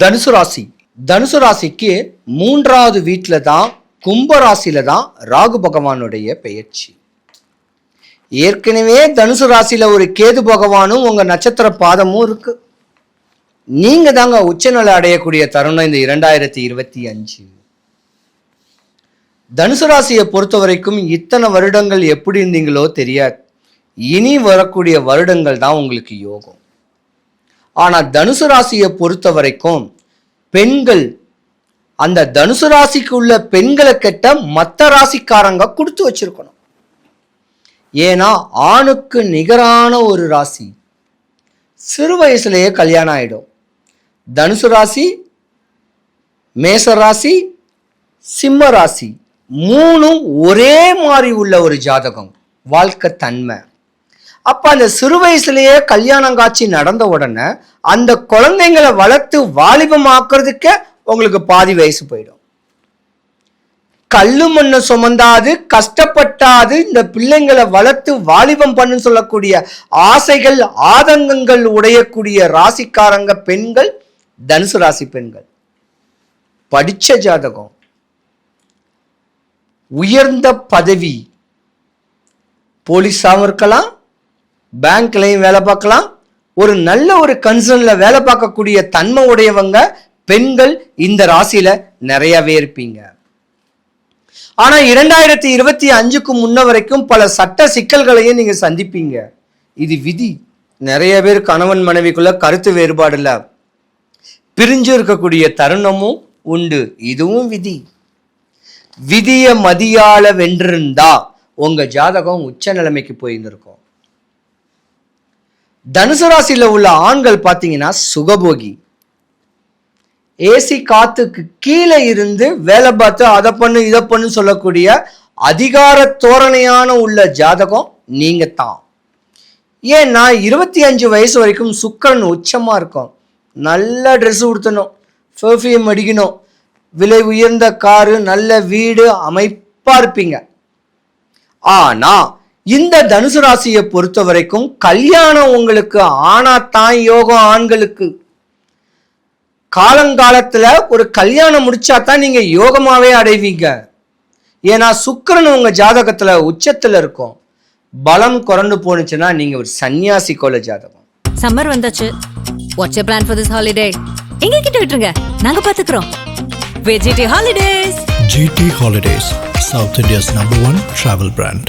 தனுசு ராசி. தனுசு ராசிக்கு 3வது வீட்டில் தான், கும்பராசியில தான் ராகு பகவானுடைய பெயர்ச்சி. ஏற்கனவே தனுசு ராசியில ஒரு கேது பகவானும் உங்க நட்சத்திர பாதமும் இருக்கு. நீங்க தாங்க உச்சநிலை அடையக்கூடிய தருணம் இந்த 2025. தனுசு ராசியை பொறுத்த வரைக்கும் இத்தனை வருடங்கள் எப்படி இருந்தீங்களோ தெரியாது. இனி வரக்கூடிய வருடங்கள் தான் உங்களுக்கு யோகம். ஆனா தனுசு ராசியை பொறுத்த வரைக்கும் பெண்கள், அந்த தனுசு ராசிக்கு உள்ள பெண்களை கெட்ட மற்ற ராசிக்காரங்க கொடுத்து வச்சிருக்கணும். ஏன்னா ஆணுக்கு நிகரான ஒரு ராசி. சிறு வயசுலேயே கல்யாணம் ஆயிடும். தனுசு ராசி, மேச ராசி, சிம்ம ராசி 3ம் ஒரே மாதிரி உள்ள ஒரு ஜாதகம், வாழ்க்கை தன்மை. அப்ப அந்த சிறு வயசுலயே கல்யாணம் காட்சி நடந்த உடனே அந்த குழந்தைங்களை வளர்த்து வாலிபமாக்குறதுக்கே உங்களுக்கு பாதி வயசு போயிடும். கல்லு மண்ணு சுமந்தாது கஷ்டப்பட்டாது இந்த பிள்ளைங்களை வளர்த்து வாலிபம் பண்ணு சொல்லக்கூடிய ஆசைகள் ஆதங்கங்கள் உடையக்கூடிய ராசிக்காரங்க பெண்கள் தனுசு ராசி பெண்கள். படிச்ச ஜாதகம், உயர்ந்த பதவி, போலீஸாகவும் இருக்கலாம், பேங்க்லையும் வேலை பார்க்கலாம், ஒரு நல்ல ஒரு கன்சர்ன்ல வேலை பார்க்கக்கூடிய தன்மை உடையவங்க பெண்கள் இந்த ராசியில நிறையவே இருப்பீங்க. ஆனா 2025க்கு முன்ன வரைக்கும் பல சட்ட சிக்கல்களையும் நீங்க சந்திப்பீங்க. இது விதி. நிறைய பேர் கணவன் மனைவிக்குள்ள கருத்து வேறுபாடுல பிரிஞ்சு இருக்கக்கூடிய தருணமும் உண்டு. இதுவும் விதி. விதிய மதியால வென்றிருந்தா உங்க ஜாதகம் உச்ச நிலைமைக்கு போயிருந்திருக்கும். தனுசு ராசியில உள்ள ஆண்கள் பார்த்தீங்கன்னா சுகபோகி. ஏசி காத்துக்கு கீழே இருந்து வேலை பார்த்து அதை பண்ணு இதை பண்ணு சொல்லக்கூடிய அதிகார தோரணையான உள்ள ஜாதகம் நீங்க தான். ஏன்னா 25 வயசு வரைக்கும் சுக்கிரன் உச்சமா இருக்கும். நல்ல ட்ரெஸ் உடுத்தணும், பெர்ஃப்யூம் அடிக்கணும், விலை உயர்ந்த காரு, நல்ல வீடு அமைப்பா இருப்பீங்க. ஆனா இந்த தனுசு ராசியை பொறுத்த வரைக்கும் கல்யாணம் உங்களுக்கு ஆனாத்தான் யோகம். ஆண்களுக்கு காலங்காலத்துல ஒரு கல்யாணம் முடிச்சாதான் நீங்க யோகமாவே அடைவீங்க. ஏன்னா சுக்கிரன் உங்க ஜாதகத்துல உச்சத்துல இருக்கும். பலம் குறைந்து போனுச்சுன்னா நீங்க ஒரு சன்னியாசி கோல ஜாதகம். சம்மர் வந்தாச்சு. What's your plan for this holiday? எங்க கிட்ட விட்டுருங்க, நாங்க பாத்துக்கிறோம். GT Holidays. GT Holidays, South India's #1 travel brand.